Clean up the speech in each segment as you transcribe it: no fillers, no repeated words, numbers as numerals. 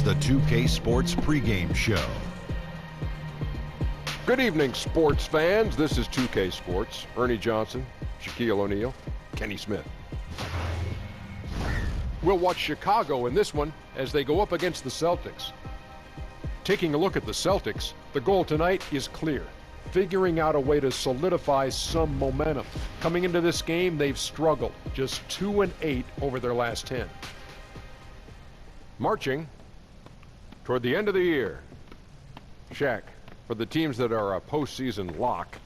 the 2K Sports pregame show. Good evening, sports fans. This is 2K Sports. Ernie Johnson, Shaquille O'Neal, Kenny Smith. We'll watch Chicago in this one as they go up against the Celtics. Taking a look at the Celtics, the goal tonight is clear. Figuring out a way to solidify some momentum. Coming into this game, they've struggled. Just 2-8 over their last 10. Marching toward the end of the year. Shaq, for the teams that are a postseason lock,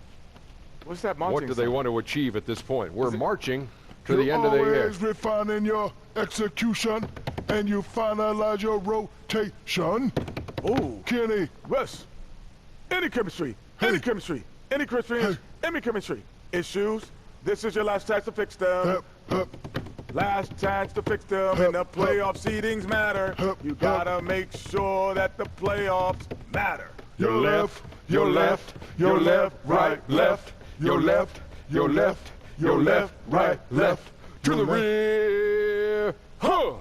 what's that marching what do they song? want to achieve at this point? We're marching to the end of the year. You're always refining your execution, and you finalize your rotation. Ooh. Kenny. Russ. Any chemistry. Hey. Any chemistry. Any chemistry. Hey. Any chemistry. Issues. This is your last chance to fix them. Last chance to fix them, and the playoff seedings matter. You gotta make sure that the playoffs matter. Your left, your left, your left, right, left, your left, your left, your left, right, left, To the rear. Huh.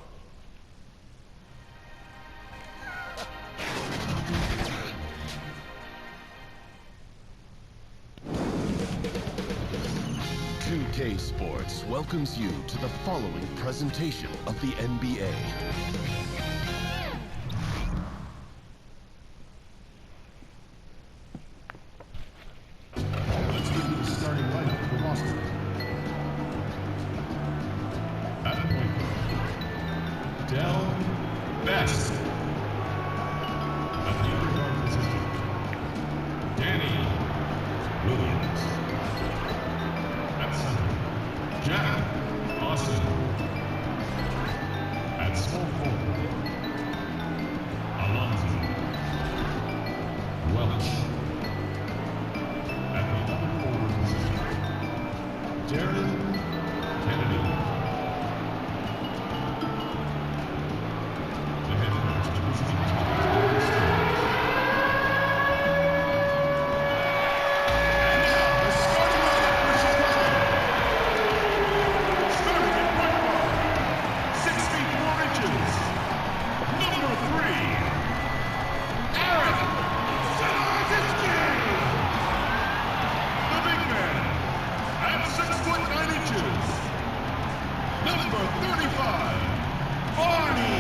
K Sports welcomes you to the following presentation of the NBA. Let's get the starting lineup for Boston. At point guard, Del Best. At the other guard position, Danny Williams. At center, Jack Austin. At small forward, Alonzo Welch. At the other forward position, Darren Kennedy. The head coach to position. And now, the starting lineup for Chicago. Starting at point guard, 6 feet 4 inches. Number 3, Aaron Sarazinski. The big man, at 6 foot 9 inches. Number 35, Barney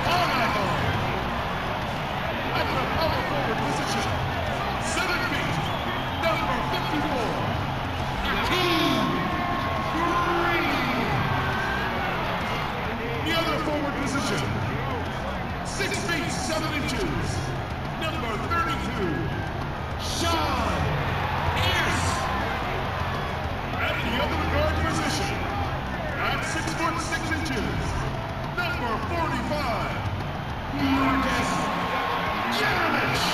Conahan. At the power forward position, 7 feet, number 54, Hakeem Green. The other forward position, 6 feet 7 inches, number 32, Sean Pierce. At the other guard position, at 6 foot 6 inches, number 45, Marcus Yelich.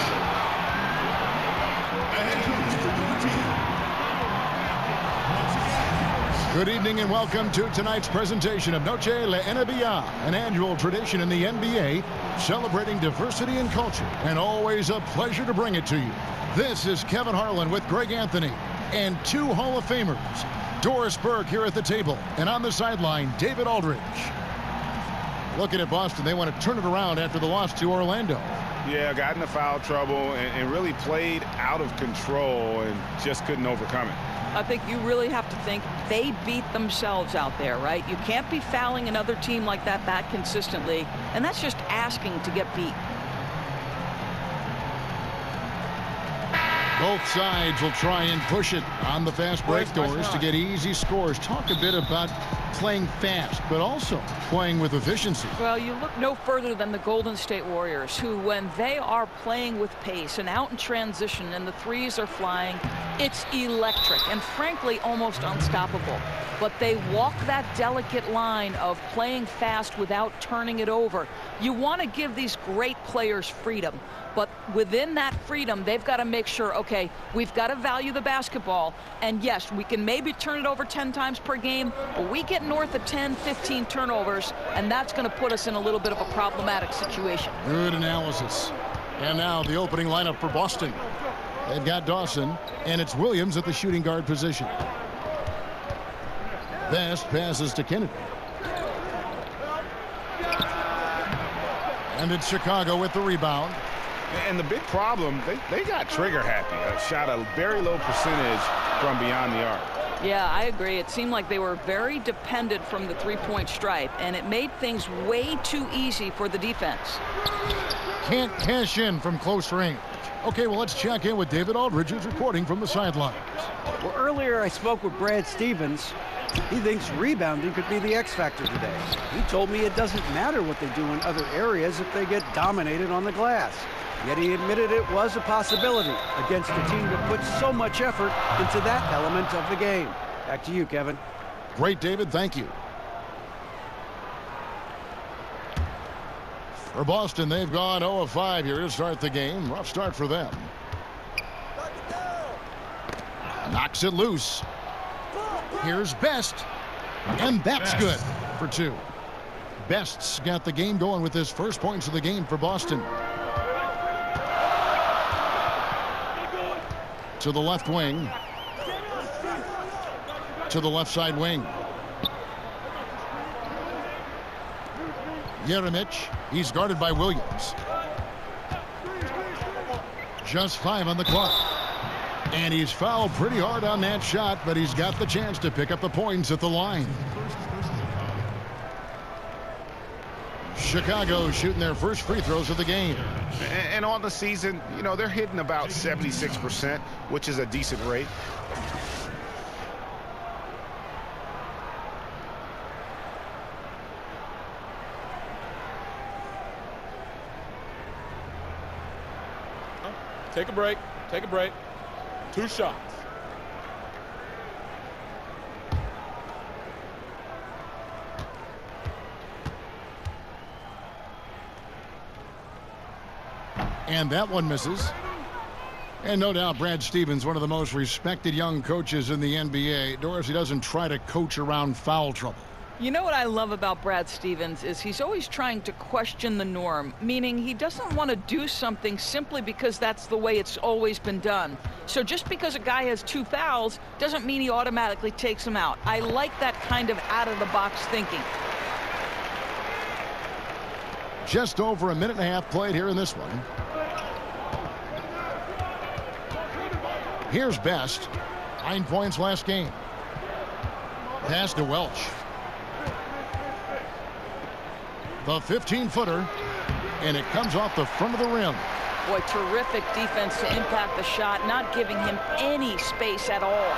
The head coach for the team. Once again, Good evening and welcome to tonight's presentation of Noche La NBA, an annual tradition in the NBA celebrating diversity and culture, and always a pleasure to bring it to you. This is Kevin Harlan with Greg Anthony and 2 Hall of Famers, Doris Burke here at the table, and on the sideline, David Aldridge. Looking at Boston, they want to turn it around after the loss to Orlando. Yeah, got into foul trouble and really played out of control and just couldn't overcome it. I think you really have to think they beat themselves out there, right? You can't be fouling another team like that consistently, and that's just asking to get beat. Both sides will try and push it on the fast break doors to get easy scores. Talk a bit about playing fast, but also playing with efficiency. Well, you look no further than the Golden State Warriors, who, when they are playing with pace and out in transition and the threes are flying, it's electric and, frankly, almost unstoppable. But they walk that delicate line of playing fast without turning it over. You want to give these great players freedom. But within that freedom, they've got to make sure, okay, we've got to value the basketball. And yes, we can maybe turn it over 10 times per game, but we get north of 10, 15 turnovers, and that's going to put us in a little bit of a problematic situation. Good analysis. And now the opening lineup for Boston. They've got Dawson, and it's Williams at the shooting guard position. Best passes to Kennedy. And it's Chicago with the rebound. And the big problem, they got trigger happy. Shot a very low percentage from beyond the arc. Yeah, I agree. It seemed like they were very dependent from the three-point stripe, and it made things way too easy for the defense. Can't cash in from close range. Okay, well, let's check in with David Aldridge, who's reporting from the sidelines. Well, earlier I spoke with Brad Stevens. He thinks rebounding could be the X factor today. He told me it doesn't matter what they do in other areas if they get dominated on the glass. Yet he admitted it was a possibility against a team that puts so much effort into that element of the game. Back to you, Kevin. Great, David. Thank you. For Boston, they've gone 0 of 5 here to start the game. Rough start for them. Knocks it loose. Here's Best. And that's good for 2. Best's got the game going with his first points of the game for Boston. To the left wing. To the left side wing. Jeremic, he's guarded by Williams. Just 5 on the clock. And he's fouled pretty hard on that shot, but he's got the chance to pick up the points at the line. Chicago shooting their first free throws of the game. And on the season, you know, they're hitting about 76%, which is a decent rate. Take a break. Take a break. 2 shots. And that one misses. And no doubt Brad Stevens, one of the most respected young coaches in the NBA. Doris, he doesn't try to coach around foul trouble. You know what I love about Brad Stevens is he's always trying to question the norm, meaning he doesn't want to do something simply because that's the way it's always been done. So just because a guy has 2 fouls doesn't mean he automatically takes them out. I like that kind of out-of-the-box thinking. Just over a minute and a half played here in this one. Here's Best. 9 points last game. Pass to Welch. The 15-footer, and it comes off the front of the rim. Boy, terrific defense to impact the shot, not giving him any space at all.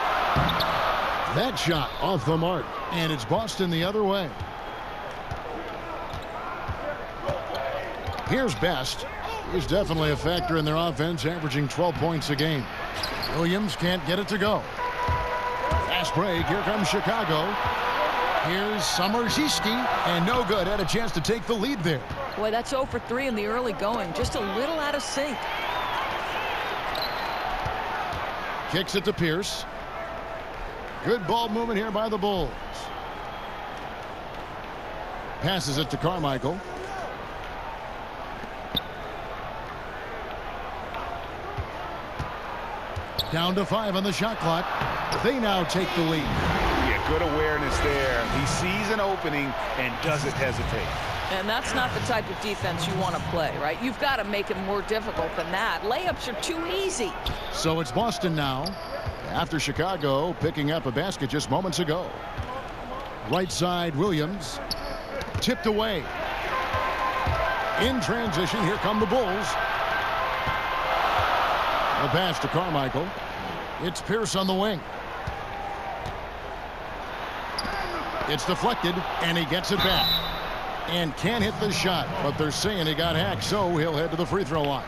That shot off the mark, and it's Boston the other way. Here's Best. He's definitely a factor in their offense, averaging 12 points a game. Williams can't get it to go. Fast break. Here comes Chicago. Here's Summerzinski, and no good. Had a chance to take the lead there. Boy, that's 0 for 3 in the early going. Just a little out of sync. Kicks it to Pierce. Good ball movement here by the Bulls. Passes it to Carmichael. Down to 5 on the shot clock. They now take the lead. Yeah, good awareness there. He sees an opening and doesn't hesitate. And that's not the type of defense you want to play, right? You've got to make it more difficult than that. Layups are too easy. So it's Boston now, after Chicago picking up a basket just moments ago. Right side, Williams. Tipped away. In transition, here come the Bulls. A pass to Carmichael. It's Pierce on the wing. It's deflected, and he gets it back. And can't hit the shot, but they're saying he got hacked, so he'll head to the free throw line.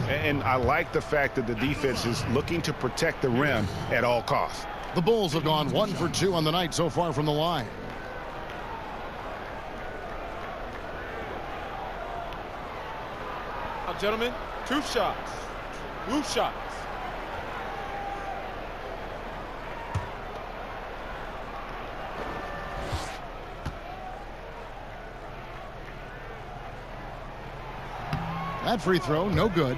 And I like the fact that the defense is looking to protect the rim at all costs. The Bulls have gone 1 for 2 on the night so far from the line. Now, gentlemen, 2 shots. Blue shots. That free throw, no good.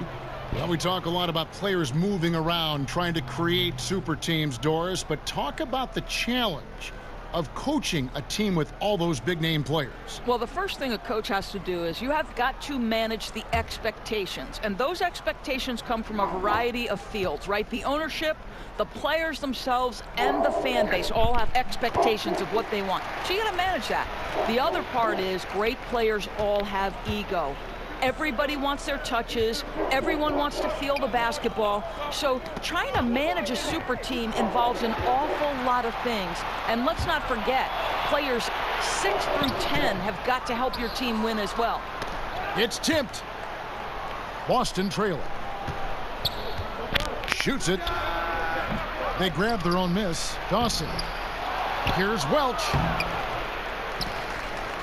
Well, we talk a lot about players moving around, trying to create super teams, Doris, but talk about the challenge of coaching a team with all those big-name players? Well, the first thing a coach has to do is you have got to manage the expectations. And those expectations come from a variety of fields, right? The ownership, the players themselves, and the fan base all have expectations of what they want. So you got to manage that. The other part is great players all have ego. Everybody wants their touches. Everyone wants to feel the basketball. So trying to manage a super team involves an awful lot of things. And let's not forget, players 6 through 10 have got to help your team win as well. It's tipped. Boston trailing. Shoots it. They grab their own miss. Dawson. Here's Welch.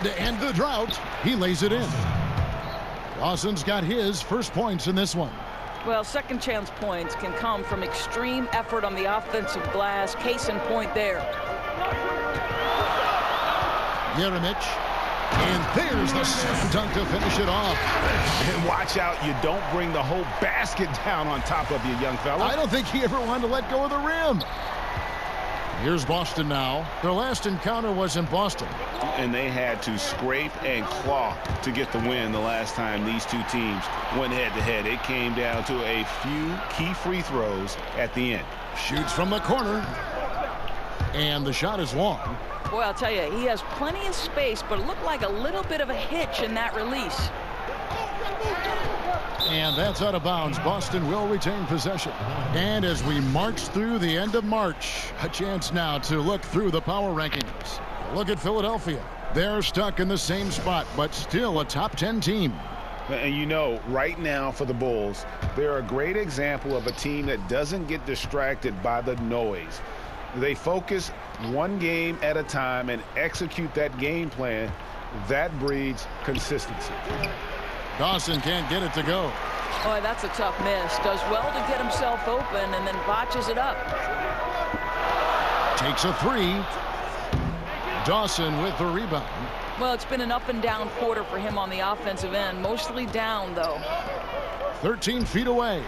To end the drought, he lays it in. Dawson's got his first points in this one. Well, second chance points can come from extreme effort on the offensive glass. Case in point there. Jeremic. And there's the slam dunk to finish it off. And watch out, you don't bring the whole basket down on top of you, young fella. I don't think he ever wanted to let go of the rim. Here's Boston now. Their last encounter was in Boston. And they had to scrape and claw to get the win the last time these two teams went head-to-head. It came down to a few key free throws at the end. Shoots from the corner. And the shot is long. Boy, I'll tell you, he has plenty of space, but it looked like a little bit of a hitch in that release. And that's out of bounds. Boston will retain possession. And as we march through the end of March, a chance now to look through the power rankings. Look at Philadelphia. They're stuck in the same spot, but still a top 10 team. And you know, right now for the Bulls, they're a great example of a team that doesn't get distracted by the noise. They focus one game at a time and execute that game plan. That breeds consistency. Dawson can't get it to go. Boy, that's a tough miss. Does well to get himself open and then botches it up. Takes a three. Dawson with the rebound. Well, it's been an up and down quarter for him on the offensive end. Mostly down, though. 13 feet away.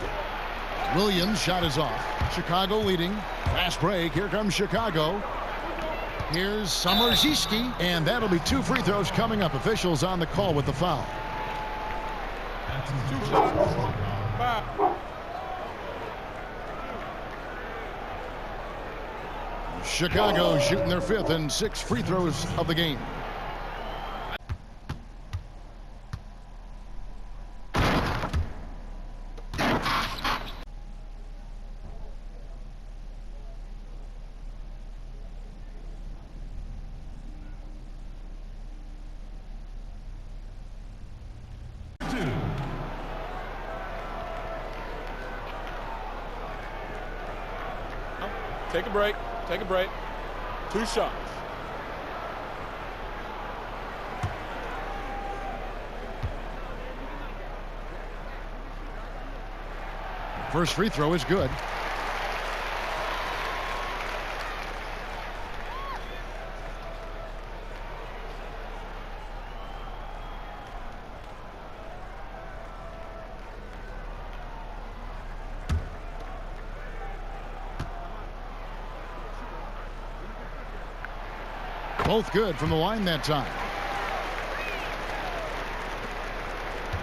Williams' shot is off. Chicago leading. Fast break. Here comes Chicago. Here's Summerziski. And that'll be 2 free throws coming up. Officials on the call with the foul. Chicago shooting their 5th and 6 free throws of the game. Take a break. Take a break. 2 shots. First free throw is good. Both good from the line that time.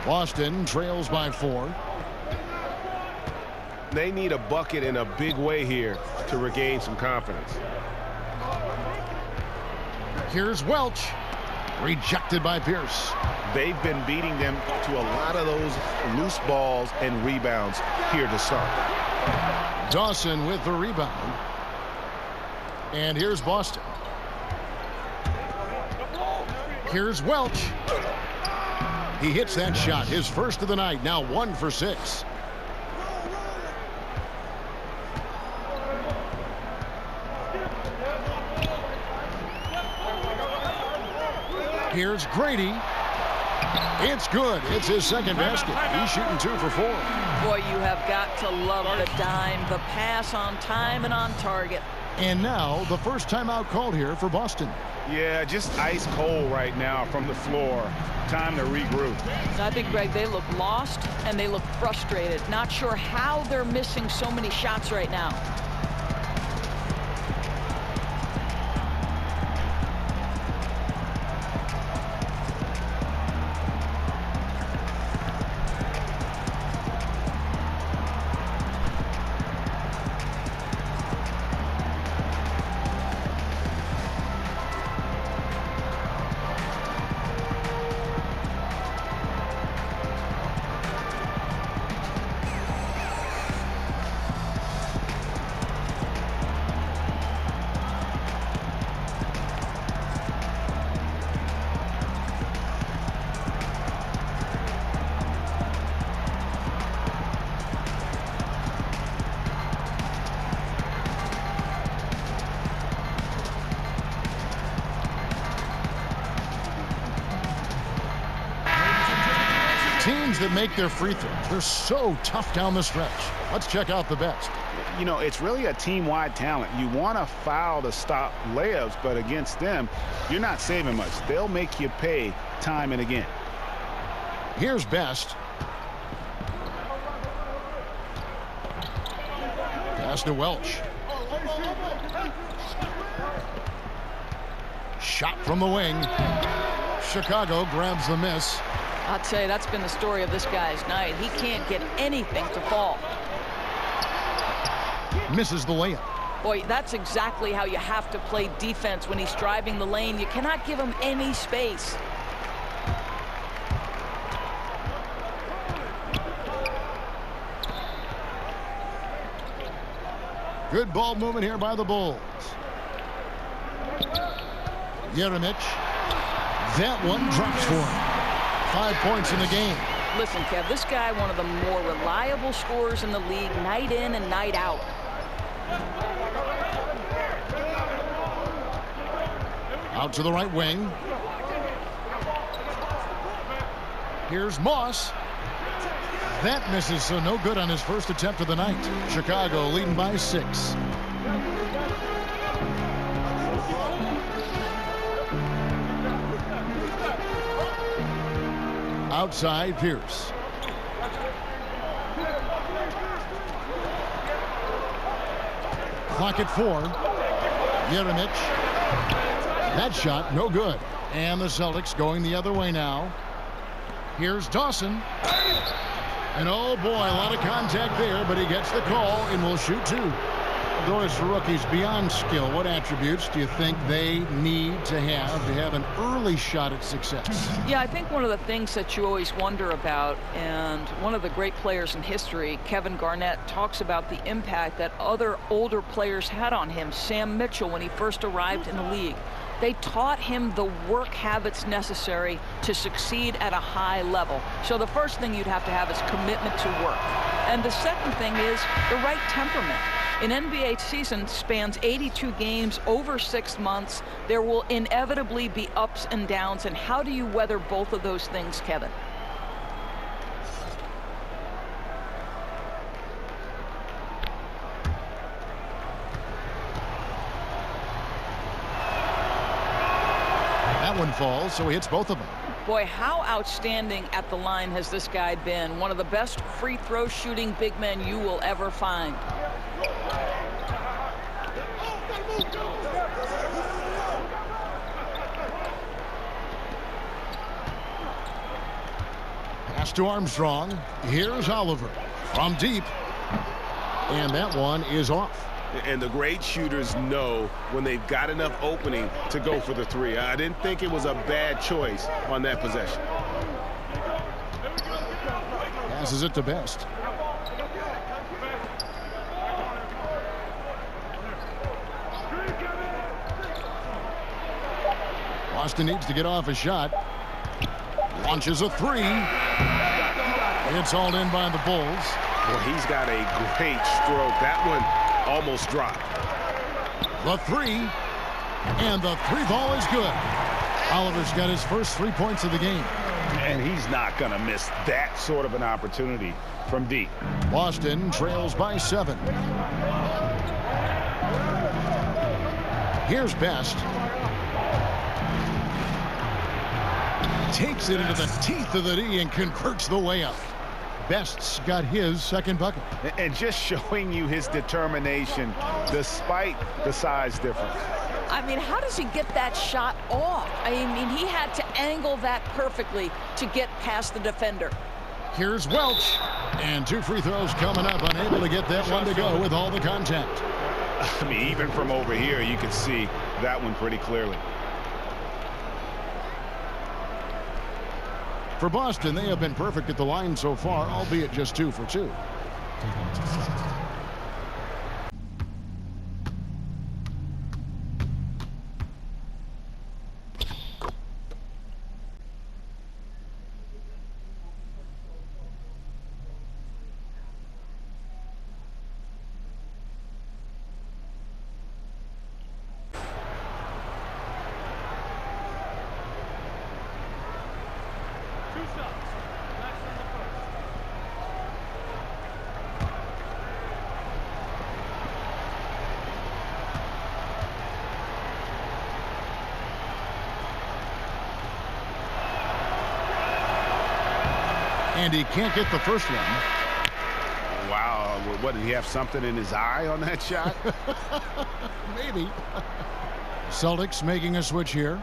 Boston trails by 4. They need a bucket in a big way here to regain some confidence. Here's Welch. Rejected by Pierce. They've been beating them to a lot of those loose balls and rebounds here to start. Dawson with the rebound. And here's Boston. Here's Welch. He hits that shot, his first of the night, now 1 for 6. Here's Grady. It's good. It's his second basket. He's shooting 2 for 4. Boy, you have got to love the dime, the pass on time and on target. And now the first timeout called here for Boston. Yeah, just ice cold right now from the floor. Time to regroup. I think, Greg, they look lost and they look frustrated. Not sure how they're missing so many shots right now. Teams that make their free throws, they're so tough down the stretch. Let's check out the best. You know, it's really a team-wide talent. You want to foul to stop layups, but against them, you're not saving much. They'll make you pay time and again. Here's Best. Pass to Welch. Shot from the wing. Chicago grabs the miss. I'll tell you, that's been the story of this guy's night. He can't get anything to fall. Misses the layup. Boy, that's exactly how you have to play defense when he's driving the lane. You cannot give him any space. Good ball movement here by the Bulls. Jeremic. That one drops for him. 5 points in the game. Listen, Kev, this guy, one of the more reliable scorers in the league, night in and night out. Out to the right wing. Here's Moss. That misses, so no good on his first attempt of the night. Chicago leading by 6. Outside, Pierce. Clock at 4. Jeremic. That shot, no good. And the Celtics going the other way now. Here's Dawson. And oh boy, a lot of contact there, but he gets the call and will shoot 2. Doris, rookies, beyond skill, what attributes do you think they need to have an early shot at success? Yeah, I think one of the things that you always wonder about, and one of the great players in history, Kevin Garnett, talks about the impact that other older players had on him. Sam Mitchell, when he first arrived in the league, they taught him the work habits necessary to succeed at a high level. So the first thing you'd have to have is commitment to work. And the second thing is the right temperament. An NBA season spans 82 games over 6 months. There will inevitably be ups and downs. And how do you weather both of those things, Kevin? That one falls, so he hits both of them. Boy, how outstanding at the line has this guy been. One of the best free throw shooting big men you will ever find. Pass to Armstrong. Here's Oliver from deep. And that one is off. And the great shooters know when they've got enough opening to go for the 3. I didn't think it was a bad choice on that possession. Passes it to Best. Boston needs to get off a shot. Launches a 3. It's hauled in by the Bulls. Well, he's got a great stroke. That one almost dropped. The 3. And the 3 ball is good. Oliver's got his first 3 points of the game. And he's not going to miss that sort of an opportunity from deep. Boston trails by 7. Here's Best. Takes it into the teeth of the D and converts the layup. Best's got his second bucket. And just showing you his determination despite the size difference. I mean, how does he get that shot off? I mean, he had to angle that perfectly to get past the defender. Here's Welch. And 2 free throws coming up. Unable to get that one to go with all the contact. I mean, even from over here, you can see that one pretty clearly. For Boston, they have been perfect at the line so far, albeit just 2 for 2. And he can't get the first one. Wow, what, did he have something in his eye on that shot? Maybe. Celtics making a switch here.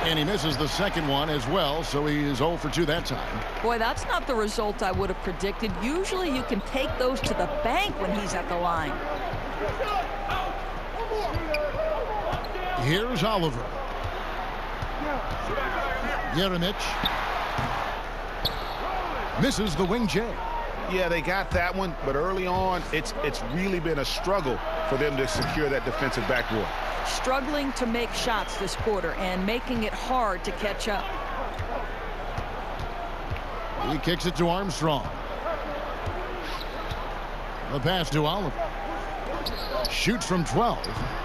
And he misses the second one as well, so he is 0 for 2 that time. Boy, that's not the result I would have predicted. Usually you can take those to the bank when he's at the line. Here's Oliver. Jeremic misses the wing J. Yeah, they got that one, but early on, it's really been a struggle for them to secure that defensive backboard. Struggling to make shots this quarter and making it hard to catch up. He kicks it to Armstrong. The pass to Oliver. Shoots from 12.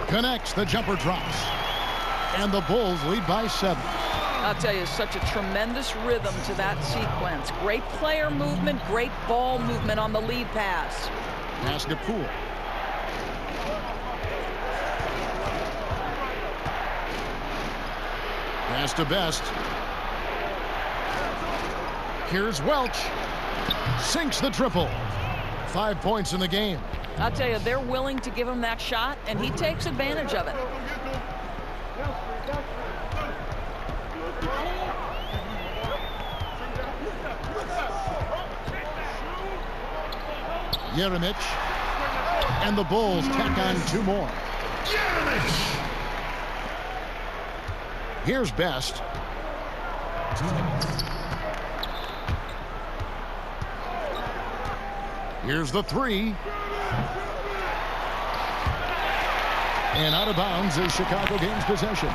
Connects. The jumper drops. And the Bulls lead by 7. I'll tell you, such a tremendous rhythm to that sequence. Great player movement, great ball movement on the lead pass. Pass to Poole. Pass to Best. Here's Welch. Sinks the triple. 5 points in the game. I'll tell you, they're willing to give him that shot, and he takes advantage of it. Jeremic. And the Bulls tack on 2 more. Jeremic! Here's Best. Here's the 3. And out of bounds is Chicago gains possession.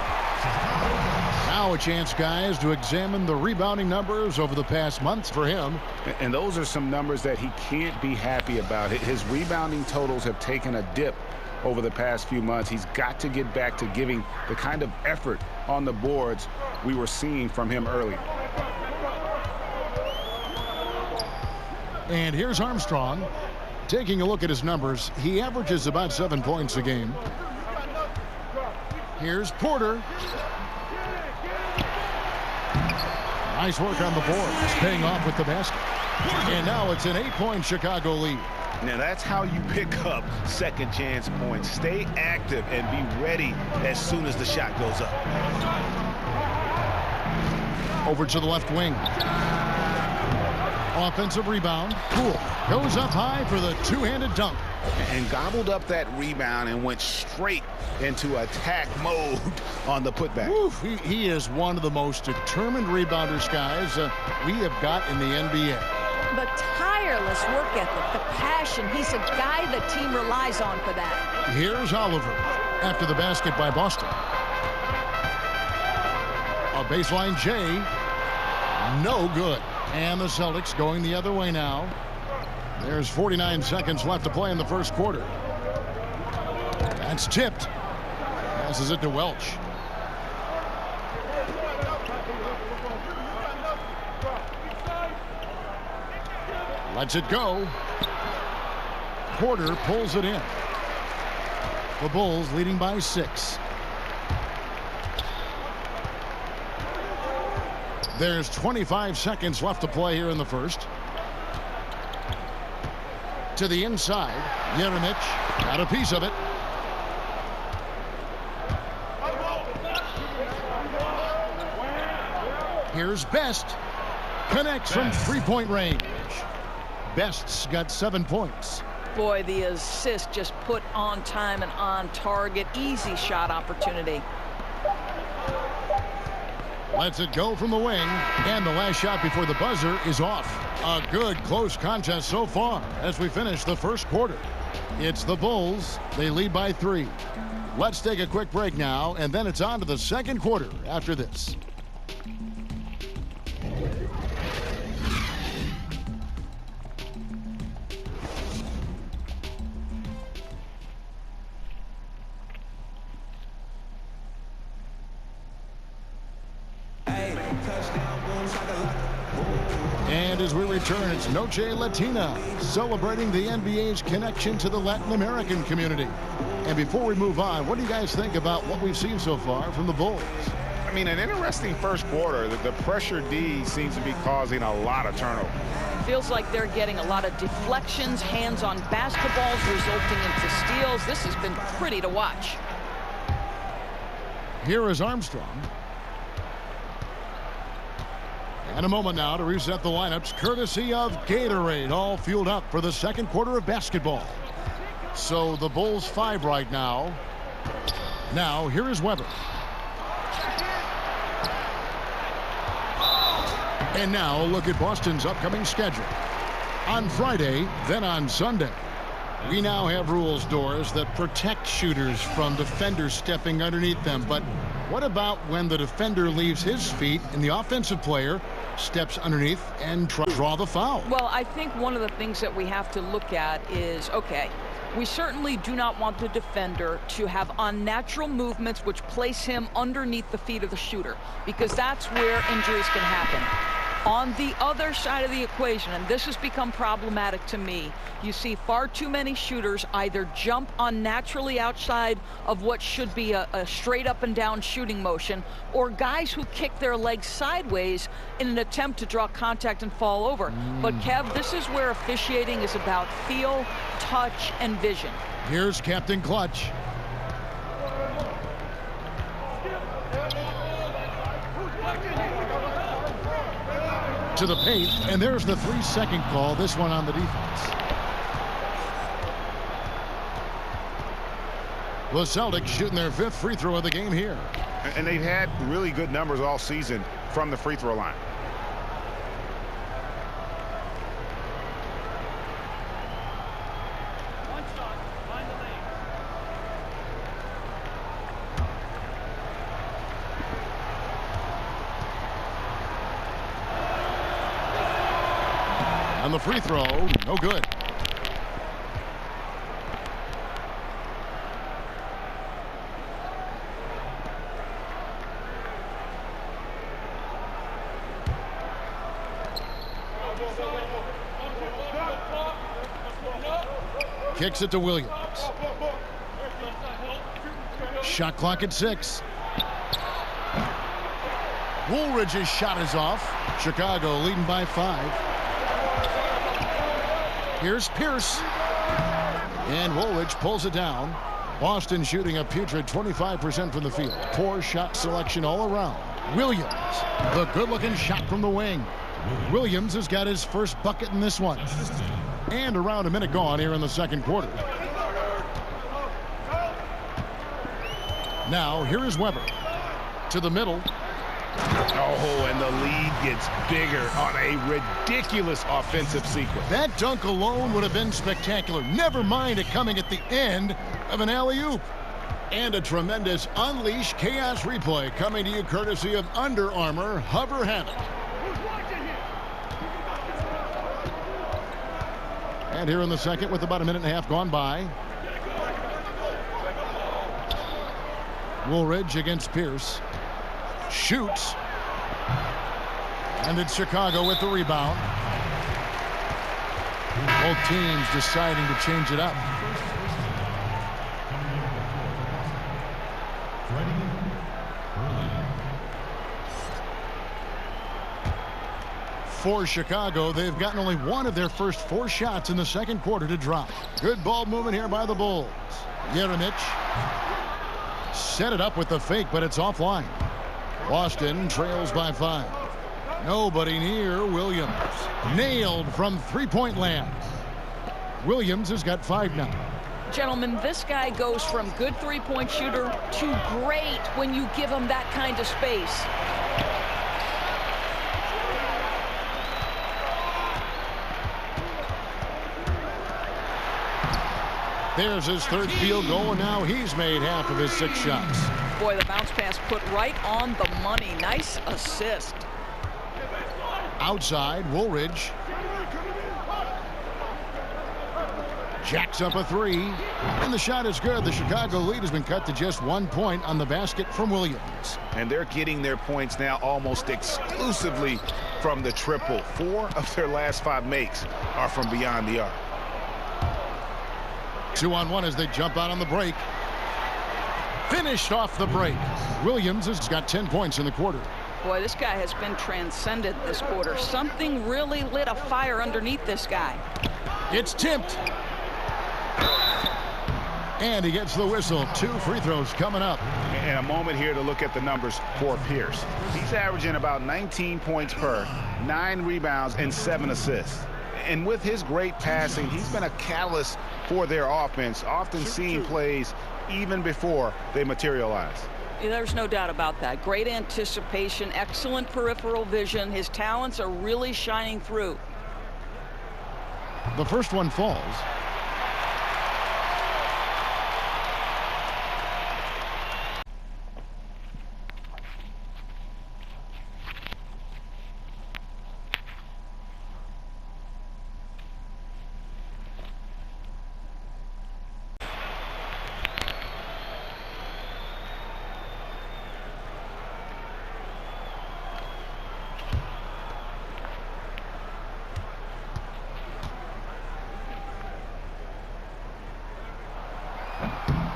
Now a chance, guys, to examine the rebounding numbers over the past months for him. And those are some numbers that he can't be happy about. His rebounding totals have taken a dip over the past few months. He's got to get back to giving the kind of effort on the boards we were seeing from him earlier. And here's Armstrong. Taking a look at his numbers, he averages about 7 points a game. Here's Porter. Nice work on the boards, paying off with the basket. And now it's an 8-point Chicago lead. Now that's how you pick up second chance points. Stay active and be ready as soon as the shot goes up. Over to the left wing. Offensive rebound. Poole goes up high for the two-handed dunk. And gobbled up that rebound and went straight into attack mode on the putback. Oof, he is one of the most determined rebounders, guys, we have got in the NBA. The tireless work ethic, the passion. He's a guy the team relies on for that. Here's Oliver after the basket by Boston. A baseline J. No good. And the Celtics going the other way now. There's 49 seconds left to play in the first quarter. That's tipped. Passes it to Welch. Lets it go. Porter pulls it in. The Bulls leading by 6. There's 25 seconds left to play here in the first. To the inside. Jeremic got a piece of it. Here's Best. Connects from three-point range. Best's got 7 points. Boy, the assist just put on time and on target. Easy shot opportunity. Lets it go from the wing. And the last shot before the buzzer is off. A good close contest so far as we finish the first quarter. It's the Bulls. They lead by 3. Let's take a quick break now, and then it's on to the second quarter after this. Touchdown, boom, shaka, And as we return, it's Noche Latina, celebrating the NBA's connection to the Latin American community. And before we move on, what do you guys think about what we've seen so far from the Bulls? I mean, an interesting first quarter. The pressure D seems to be causing a lot of turnover. Feels like they're getting a lot of deflections, hands-on basketballs resulting into steals. This has been pretty to watch. Here is Armstrong. And a moment now to reset the lineups, courtesy of Gatorade, all fueled up for the second quarter of basketball. So the Bulls 5 right now. Now, here is Weber. And now, look at Boston's upcoming schedule. On Friday, then on Sunday. We now have rules, Doris, that protect shooters from defenders stepping underneath them. But what about when the defender leaves his feet and the offensive player steps underneath and draw the foul? Well, I think one of the things that we have to look at is, okay, we certainly do not want the defender to have unnatural movements which place him underneath the feet of the shooter, because that's where injuries can happen. On the other side of the equation, and this has become problematic to me, you see far too many shooters either jump unnaturally outside of what should be a straight up and down shooting motion, or guys who kick their legs sideways in an attempt to draw contact and fall over. But Kev, this is where officiating is about feel, touch, and vision. Here's Captain Clutch. To the paint, and there's the 3-second call, this one on the defense. The Celtics shooting their 5th free throw of the game here. And they've had really good numbers all season from the free throw line. On the free throw, no good. Kicks it to Williams. Shot clock at 6. Woolridge's shot is off. Chicago leading by 5. Here's Pierce. And Woolridge pulls it down. Boston shooting a putrid 25% from the field. Poor shot selection all around. Williams, the good-looking shot from the wing. Williams has got his first bucket in this one. And around a minute gone here in the second quarter. Now, here is Weber. To the middle. Oh, and the lead gets bigger on a ridiculous offensive sequence. That dunk alone would have been spectacular. Never mind it coming at the end of an alley-oop. And a tremendous Unleash Chaos replay coming to you courtesy of Under Armour Hover Habit. And here in the second with about a minute and a half gone by. Woolridge against Pierce. Shoots. And it's Chicago with the rebound. Both teams deciding to change it up. For Chicago, they've gotten only one of their first 4 shots in the second quarter to drop. Good ball movement here by the Bulls. Jeremic set it up with the fake, but it's offline. Boston trails by 5. Nobody near Williams. Nailed from three-point land. Williams has got 5 now. Gentlemen, this guy goes from good three-point shooter to great when you give him that kind of space. There's his 3rd field goal, and now he's made half of his 6 shots. Boy, the bounce pass put right on the money. Nice assist. Outside, Woolridge. Jacks up a three, and the shot is good. The Chicago lead has been cut to just 1 point on the basket from Williams. And they're getting their points now almost exclusively from the triple. 4 of their last 5 makes are from beyond the arc. 2-on-1 as they jump out on the break. Finished off the break. Williams has got 10 points in the quarter. Boy, this guy has been transcendent this quarter. Something really lit a fire underneath this guy. It's tipped. And he gets the whistle. 2 free throws coming up. And a moment here to look at the numbers for Pierce. He's averaging about 19 points per, 9 rebounds, and 7 assists. And with his great passing, he's been a catalyst for their offense, often seeing plays even before they materialize. There's no doubt about that. Great anticipation, excellent peripheral vision. His talents are really shining through. The first one falls.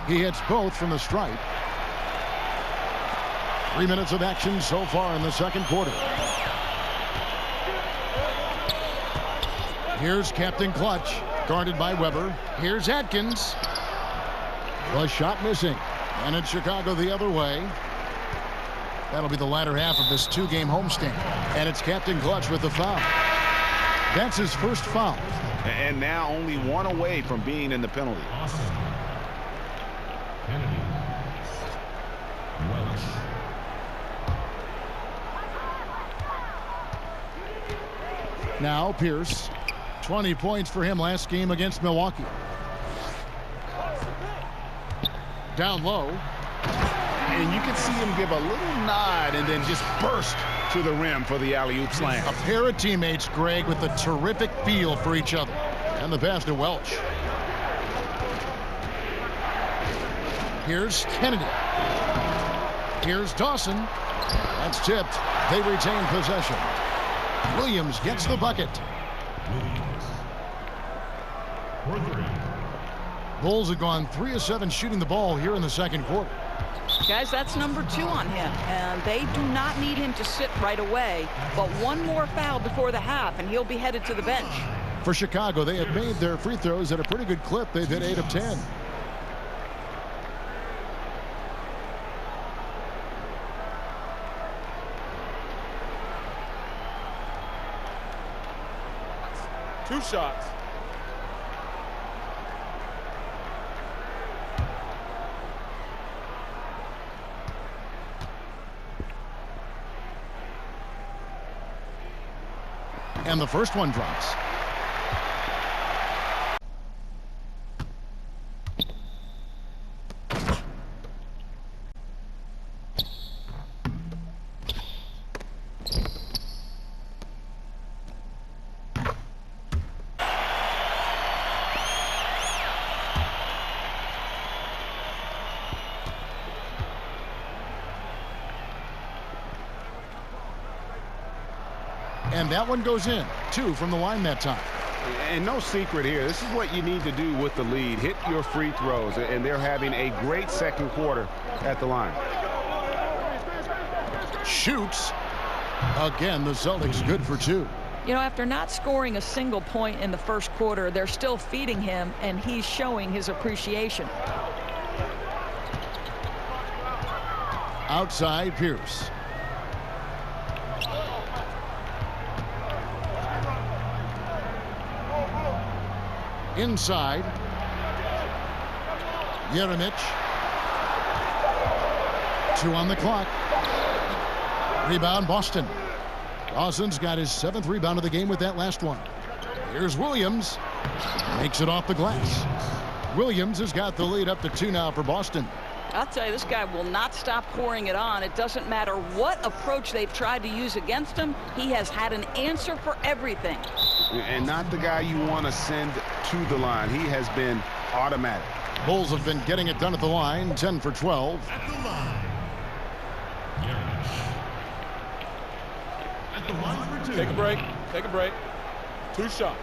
He hits both from the stripe. 3 minutes of action so far in the second quarter. Here's Captain Clutch, guarded by Weber. Here's Atkins. The shot missing. And it's Chicago the other way. That'll be the latter half of this 2-game homestand. And it's Captain Clutch with the foul. That's his first foul. And now only 1 away from being in the penalty. Now Pierce, 20 points for him last game against Milwaukee. Down low. And you can see him give a little nod and then just burst to the rim for the alley-oop slam. A pair of teammates, Greg, with a terrific feel for each other. And the pass to Welch. Here's Kennedy. Here's Dawson. That's tipped. They retain possession. Williams gets the bucket. Bulls have gone 3 of 7 shooting the ball here in the second quarter. Guys, that's number 2 on him, and they do not need him to sit right away, but 1 more foul before the half, and he'll be headed to the bench. For Chicago, they have made their free throws at a pretty good clip. They've hit 8 of 10. Two shots. And the first one drops. And that one goes in. 2 from the line that time. And no secret here. This is what you need to do with the lead. Hit your free throws. And they're having a great second quarter at the line. Shoots. Again, the Celtics good for 2. You know, after not scoring a single point in the first quarter, they're still feeding him, and he's showing his appreciation. Outside, Pierce. Inside. Jeremic. 2 on the clock. Rebound, Boston. Dawson's got his 7th rebound of the game with that last one. Here's Williams. Makes it off the glass. Williams has got the lead up to 2 now for Boston. I'll tell you, this guy will not stop pouring it on. It doesn't matter what approach they've tried to use against him. He has had an answer for everything. and not the guy you want to send to the line. He has been automatic. Bulls have been getting it done at the line, 10 for 12. At the line, Yelich. At the line for 2. Take a break. Take a break. 2 shots.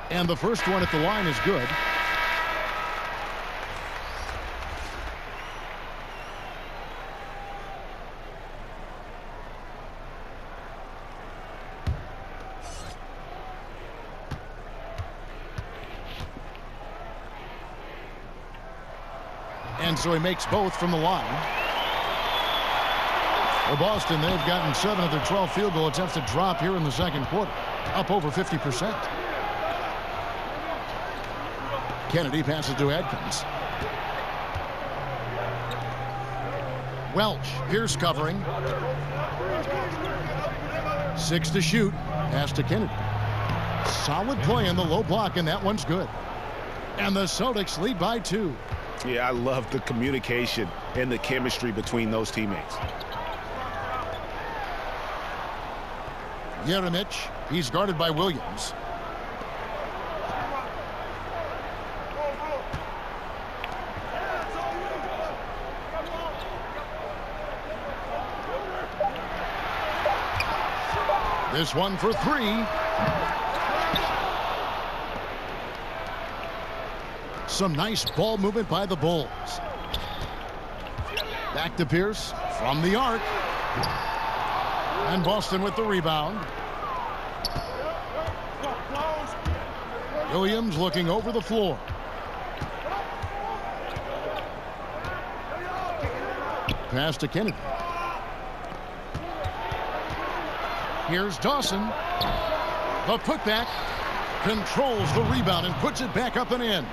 And the first one at the line is good. And so he makes both from the line. For Boston, they've gotten 7 of their 12 field goal attempts to drop here in the second quarter, up over 50%. Kennedy passes to Adkins. Welch, Pierce covering. 6 to shoot. Pass to Kennedy. Solid play in the low block, and that one's good. And the Celtics lead by 2. Yeah, I love the communication and the chemistry between those teammates. Jeremic, he's guarded by Williams. This one for 3. Some nice ball movement by the Bulls. Back to Pierce from the arc. And Boston with the rebound. Williams looking over the floor. Pass to Kennedy. Here's Dawson. The putback controls the rebound and puts it back up and in.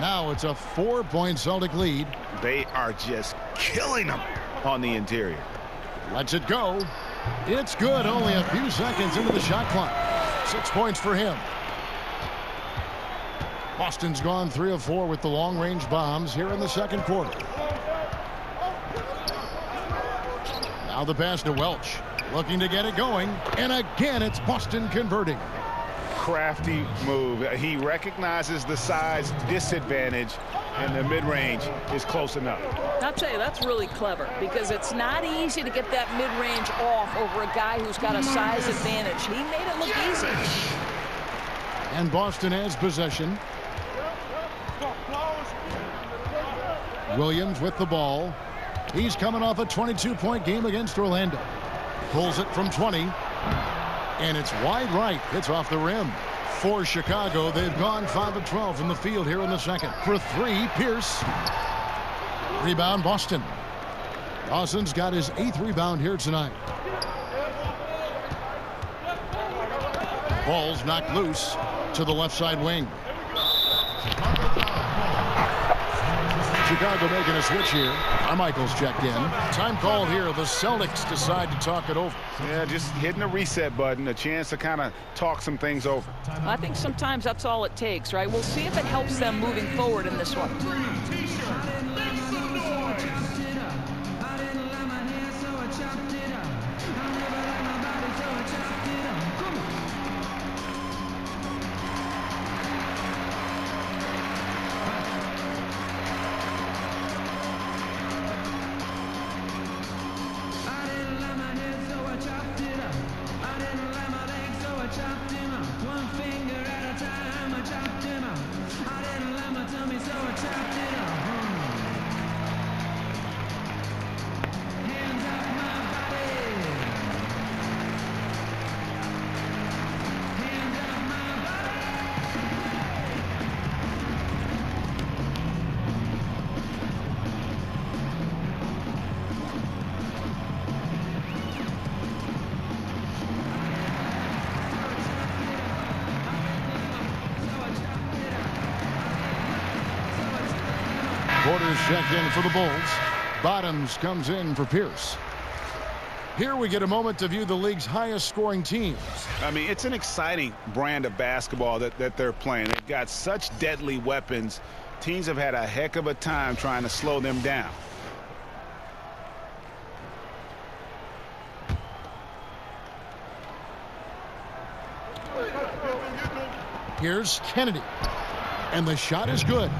Now it's a 4-point Celtic lead. They are just killing them on the interior. Lets it go. It's good. Only a few seconds into the shot clock. 6 points for him. Boston's gone 3 of 4 with the long-range bombs here in the second quarter. Now the pass to Welch. Looking to get it going. And again, it's Boston converting. Crafty move. He recognizes the size disadvantage, and the mid-range is close enough. I'll tell you, that's really clever, because it's not easy to get that mid-range off over a guy who's got a size advantage. He made it look easy. And Boston has possession. Williams with the ball. He's coming off a 22-point game against Orlando. Pulls it from 20. And it's wide right. It's off the rim. For Chicago, they've gone 5 of 12 from the field here in the second. For 3, Pierce. Rebound, Boston. Dawson's got his 8th rebound here tonight. Ball's knocked loose to the left side wing. Chicago making a switch here. Carmichael's checked in. Time called here. The Celtics decide to talk it over. Yeah, just hitting the reset button, a chance to kind of talk some things over. I think sometimes that's all it takes, right? We'll see if it helps them moving forward in this one. Porter's checked in for the Bulls. Bottoms comes in for Pierce. Here we get a moment to view the league's highest scoring teams. I mean, it's an exciting brand of basketball that they're playing. They've got such deadly weapons. Teams have had a heck of a time trying to slow them down. Here's Kennedy. And the shot is good.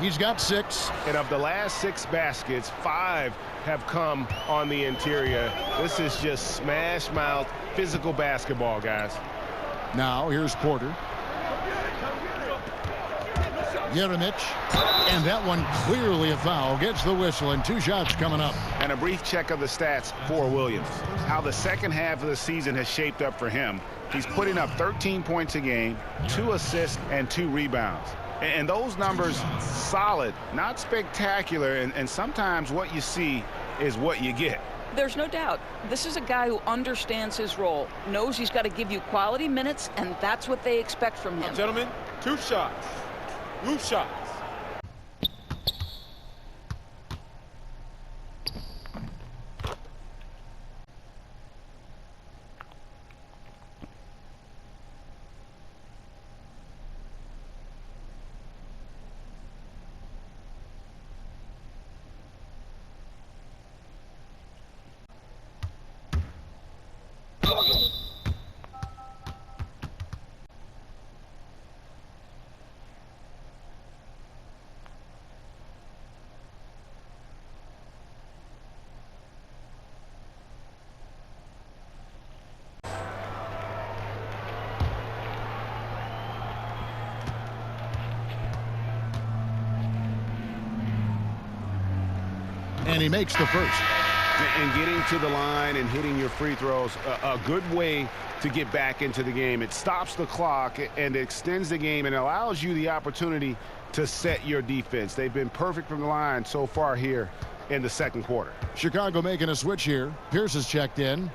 He's got 6. And of the last 6 baskets, 5 have come on the interior. This is just smash mouth physical basketball, guys. Now here's Porter. Jeremic. And that one clearly a foul. Gets the whistle, and 2 shots coming up. And a brief check of the stats for Williams. How the second half of the season has shaped up for him. He's putting up 13 points a game, 2 assists, and 2 rebounds. And those numbers, solid, not spectacular, and sometimes what you see is what you get. There's no doubt. This is a guy who understands his role, knows he's got to give you quality minutes, and that's what they expect from him. Gentlemen, 2 shots. Roof shots. And he makes the first. And getting to the line and hitting your free throws, a good way to get back into the game. It stops the clock and extends the game and allows you the opportunity to set your defense. They've been perfect from the line so far here in the second quarter. Chicago making a switch here. Pierce is checked in.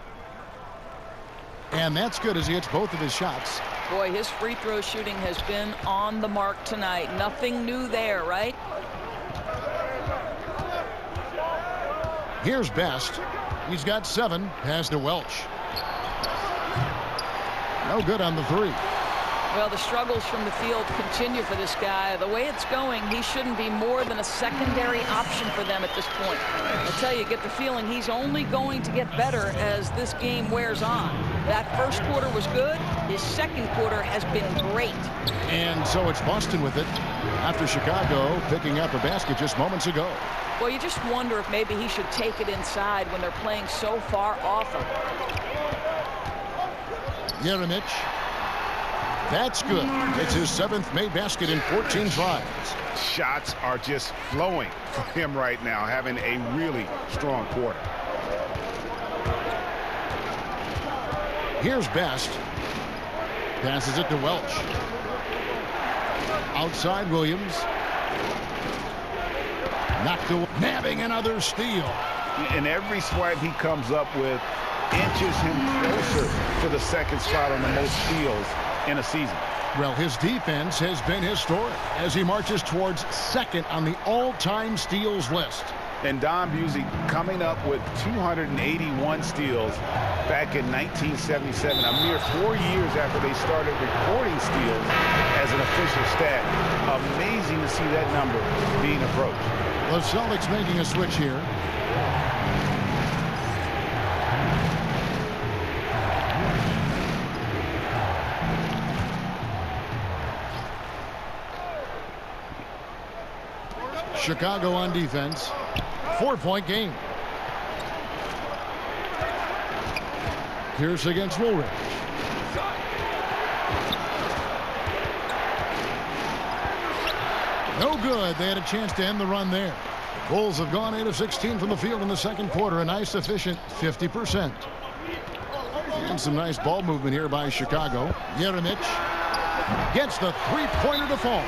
And that's good as he hits both of his shots. Boy, his free throw shooting has been on the mark tonight. Nothing new there, right? Here's Best. He's got 7. Pass to Welch. No good on the 3. Well, the struggles from the field continue for this guy. The way it's going, he shouldn't be more than a secondary option for them at this point. I tell you, get the feeling he's only going to get better as this game wears on. That first quarter was good. His second quarter has been great. And so it's Boston with it after Chicago picking up a basket just moments ago. Well, you just wonder if maybe he should take it inside when they're playing so far off him. Jeremic. That's good. It's his 7th made basket in 14 tries. Shots are just flowing for him right now, having a really strong quarter. Here's Best. Passes it to Welch. Outside Williams. Knocked away. Nabbing another steal. And every swipe he comes up with inches him closer to the second spot on the most steals in a season. Well, his defense has been historic as he marches towards 2nd on the all-time steals list. And Don Busey coming up with 281 steals back in 1977, a mere 4 years after they started recording steals as an official stat. Amazing to see that number being approached. The Celtics making a switch here. Chicago on defense. 4-point game. Pierce against Woolridge. No good. They had a chance to end the run there. Bulls have gone 8 of 16 from the field in the second quarter. A nice efficient 50%. And some nice ball movement here by Chicago. Jeremic gets the 3-pointer to fall.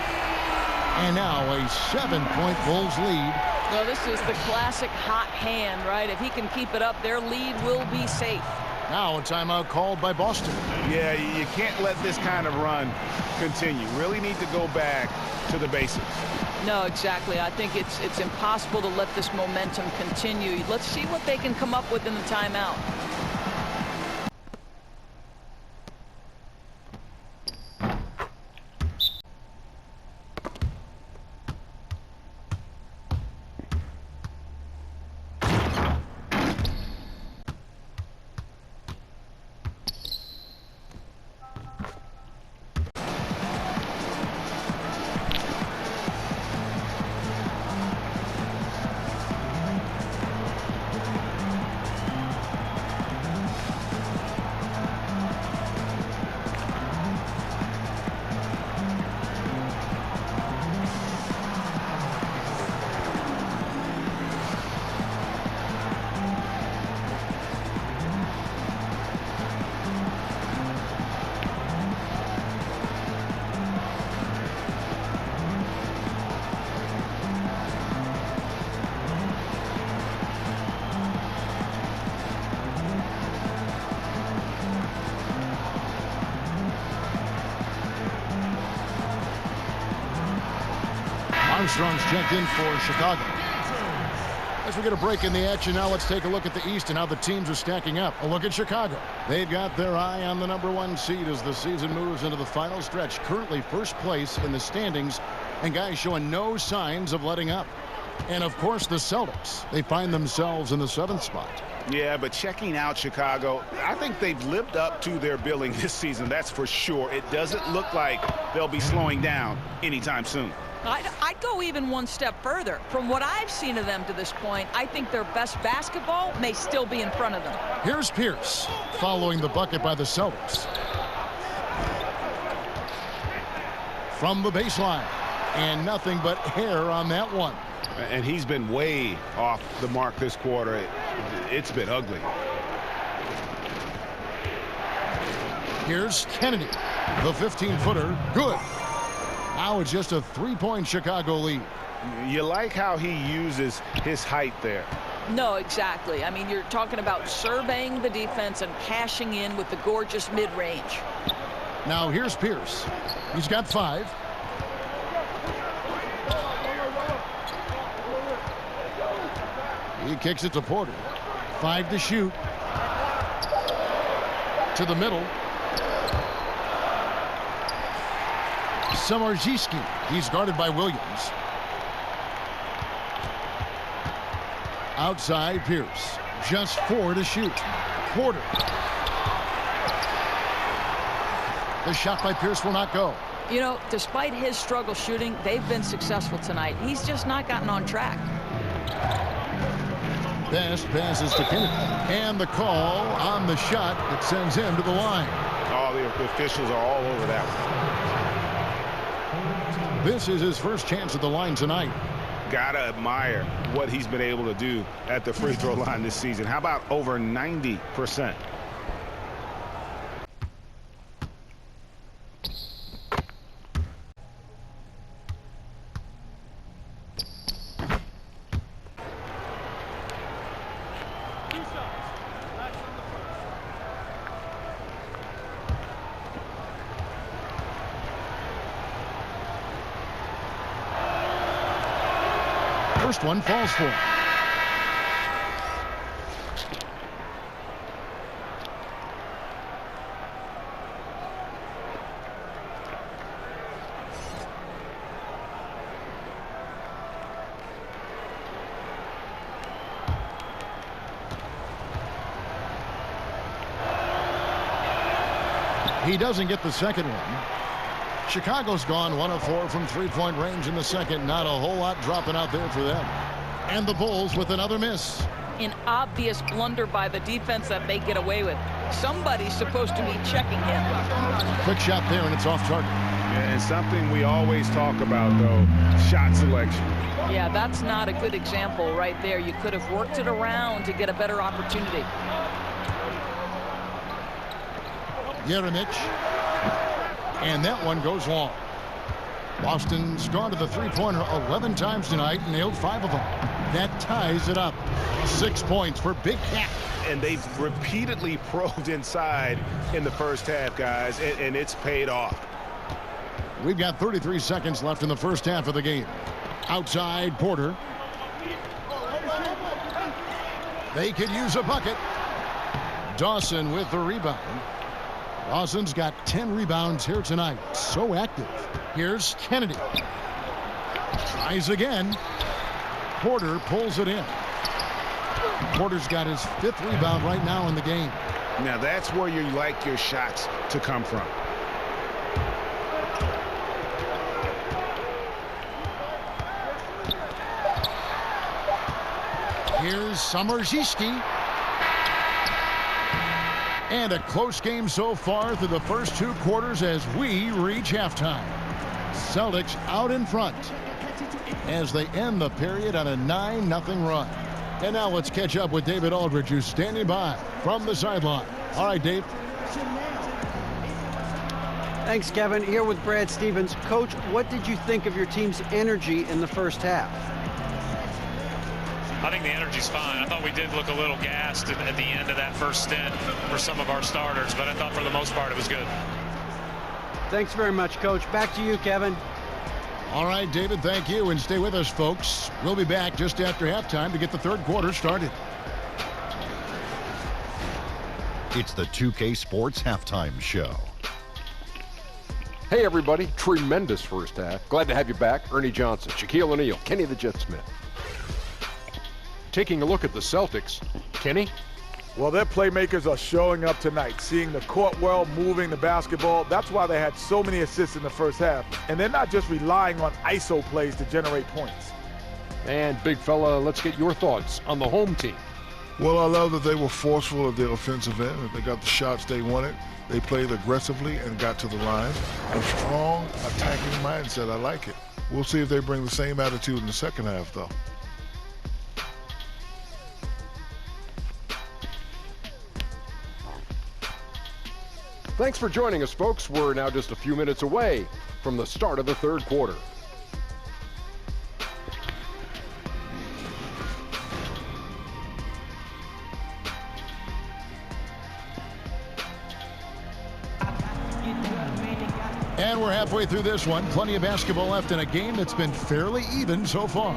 And now a 7-point Bulls lead. Well, this is the classic hot hand, right? If he can keep it up, their lead will be safe. Now a timeout called by Boston. Yeah, you can't let this kind of run continue. Really need to go back to the basics. No, exactly. I think it's impossible to let this momentum continue. Let's see what they can come up with in the timeout. Armstrong's checked in for Chicago. As we get a break in the action now, let's take a look at the East and how the teams are stacking up. A look at Chicago. They've got their eye on the #1 seed as the season moves into the final stretch. Currently first place in the standings, and guys showing no signs of letting up. And of course the Celtics. They find themselves in the 7th spot. Yeah, but checking out Chicago, I think they've lived up to their billing this season, that's for sure. It doesn't look like they'll be slowing down anytime soon. I'd go even one step further. From what I've seen of them to this point, I think their best basketball may still be in front of them. Here's Pierce following the bucket by the Celtics. From the baseline. And nothing but air on that one. And he's been way off the mark this quarter. It's been ugly. Here's Kennedy. The 15-footer. Good. Now it's just a 3-point Chicago lead. You like how he uses his height there. No, exactly. I mean, you're talking about surveying the defense and cashing in with the gorgeous mid-range. Now here's Pierce. He's got 5. He kicks it to Porter. 5 to shoot. To the middle. Samardziski. He's guarded by Williams. Outside Pierce. Just 4 to shoot. Porter. The shot by Pierce will not go. You know, despite his struggle shooting, they've been successful tonight. He's just not gotten on track. Best passes to Kennedy. And the call on the shot that sends him to the line. Oh, the officials are all over that one. This is his first chance at the line tonight. Gotta admire what he's been able to do at the free throw line this season. How about over 90%? First one falls for him. He doesn't get the second one. Chicago's gone 1 of 4 from 3-point range in the second. Not a whole lot dropping out there for them. And the Bulls with another miss. An obvious blunder by the defense that they get away with. Somebody's supposed to be checking him. Quick shot there, and it's off target. And something we always talk about, though, shot selection. Yeah, that's not a good example right there. You could have worked it around to get a better opportunity. Jeremic. And that one goes long. Boston's gone to the three-pointer 11 times tonight and nailed 5 of them. That ties it up. 6 points for Big Cat. And they've repeatedly probed inside in the first half, guys, and it's paid off. We've got 33 seconds left in the first half of the game. Outside, Porter. They could use a bucket. Dawson with the rebound. Dawson's got 10 rebounds here tonight. So active. Here's Kennedy. Tries again. Porter pulls it in. Porter's got his 5th rebound right now in the game. Now that's where you like your shots to come from. Here's Samarzewski. And a close game so far through the first 2 quarters as we reach halftime. Celtics out in front as they end the period on a 9-0 run. And now let's catch up with David Aldridge, who's standing by from the sideline. All right, Dave. Thanks, Kevin. Here with Brad Stevens. Coach, what did you think of your team's energy in the first half? I think the energy's fine. I thought we did look a little gassed at the end of that first stint for some of our starters, but I thought for the most part it was good. Thanks very much, Coach. Back to you, Kevin. All right, David, thank you. And stay with us, folks. We'll be back just after halftime to get the third quarter started. It's the 2K Sports Halftime Show. Hey, everybody. Tremendous first half. Glad to have you back. Ernie Johnson, Shaquille O'Neal, Kenny the Jet Smith. Taking a look at the Celtics. Kenny? Well, their playmakers are showing up tonight, seeing the court well, moving the basketball. That's why they had so many assists in the first half. And they're not just relying on ISO plays to generate points. And, big fella, let's get your thoughts on the home team. Well, I love that they were forceful at their offensive end. They got the shots they wanted. They played aggressively and got to the line. A strong attacking mindset. I like it. We'll see if they bring the same attitude in the second half, though. Thanks for joining us, folks. We're now just a few minutes away from the start of the third quarter. And we're halfway through this one. Plenty of basketball left in a game that's been fairly even so far.